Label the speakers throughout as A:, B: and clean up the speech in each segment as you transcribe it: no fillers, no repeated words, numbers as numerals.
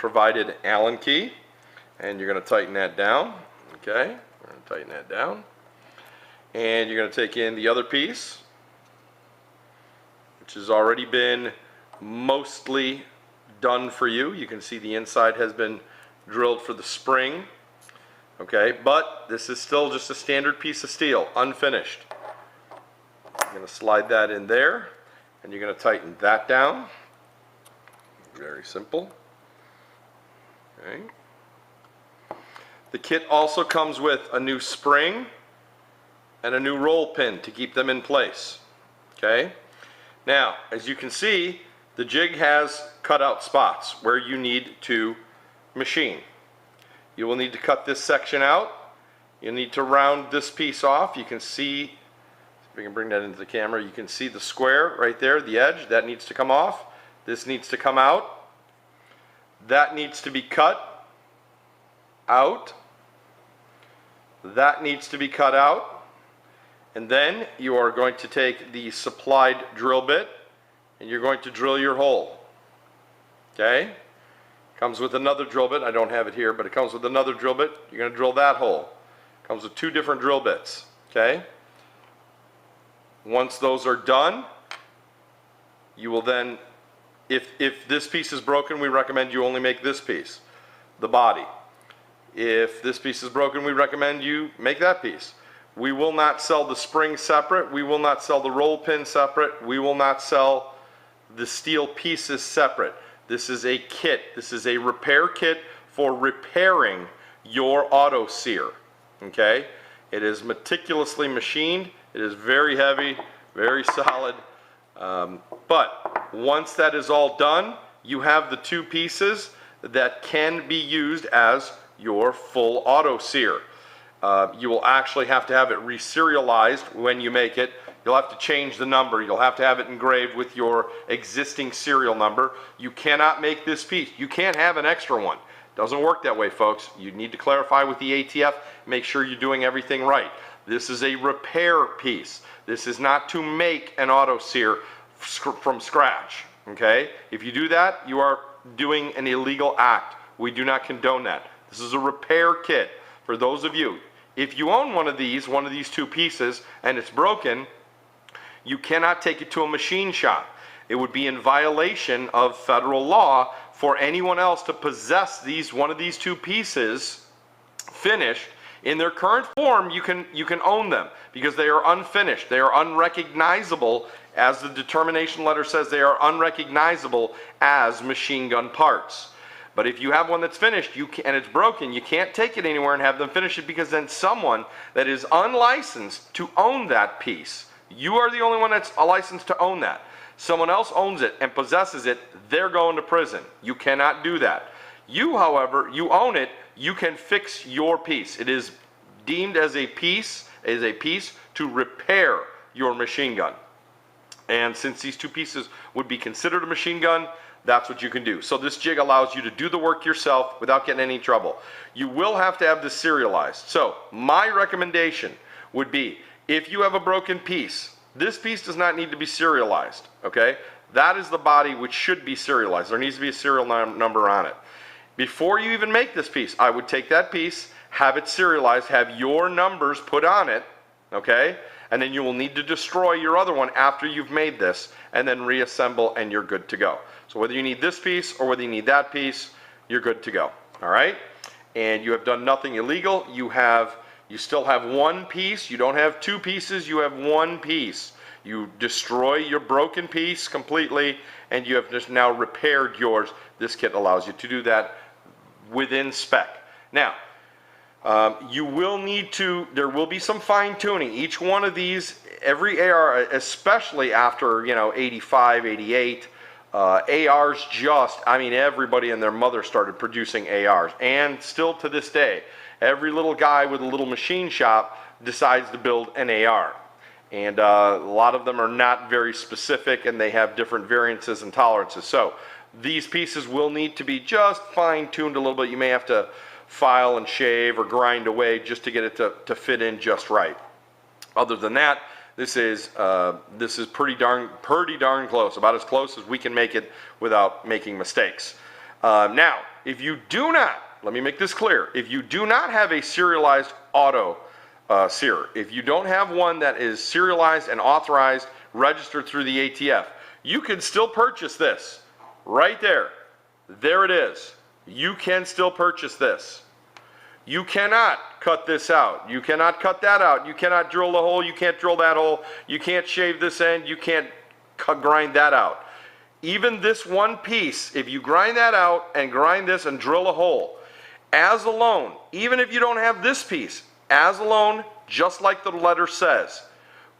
A: provided Allen key, and you're going to tighten that down. Okay, we're going to tighten that down. And you're going to take in the other piece, which has already been mostly done for you. You can see the inside has been drilled for the spring. Okay, but this is still just a standard piece of steel, unfinished. I'm going to slide that in there, and you're going to tighten that down. Very simple. Okay. The kit also comes with a new spring and a new roll pin to keep them in place. Okay. Now, as you can see, the jig has cutout spots where you need to machine. You will need to cut this section out. You need to round this piece off. You can see, if we can bring that into the camera, you can see the square right there, the edge, that needs to come off. This needs to come out. That needs to be cut out. That needs to be cut out. And then you are going to take the supplied drill bit and you're going to drill your hole. Okay? Comes with another drill bit. I don't have it here, but it comes with another drill bit. You're going to drill that hole. Comes with two different drill bits. Okay? Once those are done, you will then, if this piece is broken, we recommend you only make this piece, the body. If this piece is broken, we recommend you make that piece. We will not sell the spring separate. We will not sell the roll pin separate. We will not sell the steel pieces separate. This is a kit. This is a repair kit for repairing your auto sear. Okay? It is meticulously machined. It is very heavy, very solid. But once that is all done, you have the two pieces that can be used as your full auto sear. You will actually have to have it reserialized when you make it. You'll have to change the number. You'll have to have it engraved with your existing serial number. You cannot make this piece. You can't have an extra one. Doesn't work that way, folks. You need to clarify with the ATF. Make sure you're doing everything right. This is a repair piece. This is not to make an auto sear from scratch. Okay? If you do that, you are doing an illegal act. We do not condone that. This is a repair kit. For those of you, if you own one of these two pieces, and it's broken, you cannot take it to a machine shop. It would be in violation of federal law for anyone else to possess one of these two pieces finished. In their current form, you can own them because they are unfinished. They are unrecognizable, as the determination letter says, they are unrecognizable as machine gun parts. But if you have one that's finished and it's broken, you can't take it anywhere and have them finish it, because then someone that is unlicensed to own that piece, you are the only one that's licensed to own that. Someone else owns it and possesses it, they're going to prison. You cannot do that. You, however, you own it, you can fix your piece. It is deemed as a piece to repair your machine gun. And since these two pieces would be considered a machine gun, that's what you can do. So this jig allows you to do the work yourself without getting any trouble. You will have to have this serialized. So my recommendation would be, if you have a broken piece, this piece does not need to be serialized. Okay? That is the body which should be serialized. There needs to be a serial number on it. Before you even make this piece, I would take that piece, have it serialized, have your numbers put on it, okay? And then you will need to destroy your other one after you've made this, and then reassemble, and you're good to go. So whether you need this piece or whether you need that piece, you're good to go. All right? And you have done nothing illegal. You still have one piece. You don't have two pieces. You have one piece. You destroy your broken piece completely, and you have just now repaired yours. This kit allows you to do that within spec. Now, you will need to, there will be some fine tuning. Each one of these, every AR, especially after, 85, 88, ARs everybody and their mother started producing ARs. And still to this day, every little guy with a little machine shop decides to build an AR. And a lot of them are not very specific, and they have different variances and tolerances. So these pieces will need to be just fine-tuned a little bit. You may have to file and shave or grind away just to get it to fit in just right. Other than that, this is pretty darn close, about as close as we can make it without making mistakes. Now, if you do not, let me make this clear, if you do not have a serialized auto sear, if you don't have one that is serialized and authorized, registered through the ATF, you can still purchase this right there. There it is. You can still purchase this. You cannot cut this out. You cannot cut that out. You cannot drill the hole. You can't drill that hole. You can't shave this end. You can't grind that out. Even this one piece, if you grind that out and grind this and drill a hole, as alone, even if you don't have this piece, as alone, just like the letter says,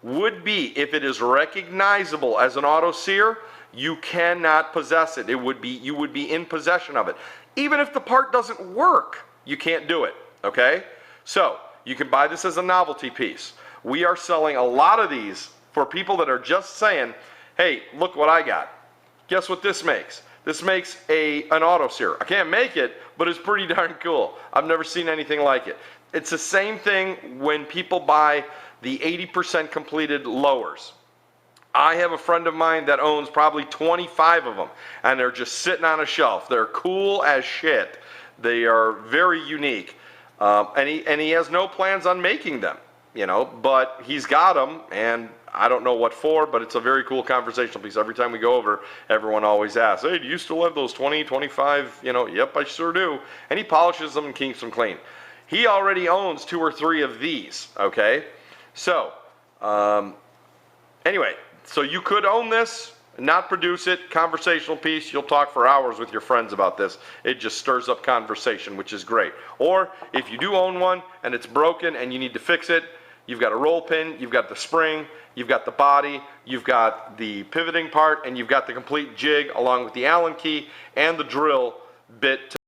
A: would be, if it is recognizable as an auto sear, you cannot possess it. You would be in possession of it. Even if the part doesn't work, you can't do it, okay? So, you can buy this as a novelty piece. We are selling a lot of these for people that are just saying, hey, look what I got. Guess what this makes? This makes an auto sear. I can't make it, but it's pretty darn cool. I've never seen anything like it. It's the same thing when people buy the 80% completed lowers. I have a friend of mine that owns probably 25 of them, and they're just sitting on a shelf. They're cool as shit. They are very unique, and he has no plans on making them, you know, but he's got them, and I don't know what for, but it's a very cool conversational piece. Every time we go over, everyone always asks, hey, do you still have those 20, 25, you know, yep, I sure do. And he polishes them and keeps them clean. He already owns 2 or 3 of these, okay? So, anyway, so you could own this, not produce it, conversational piece. You'll talk for hours with your friends about this. It just stirs up conversation, which is great. Or if you do own one and it's broken and you need to fix it, you've got a roll pin, you've got the spring, you've got the body, you've got the pivoting part, and you've got the complete jig along with the Allen key and the drill bit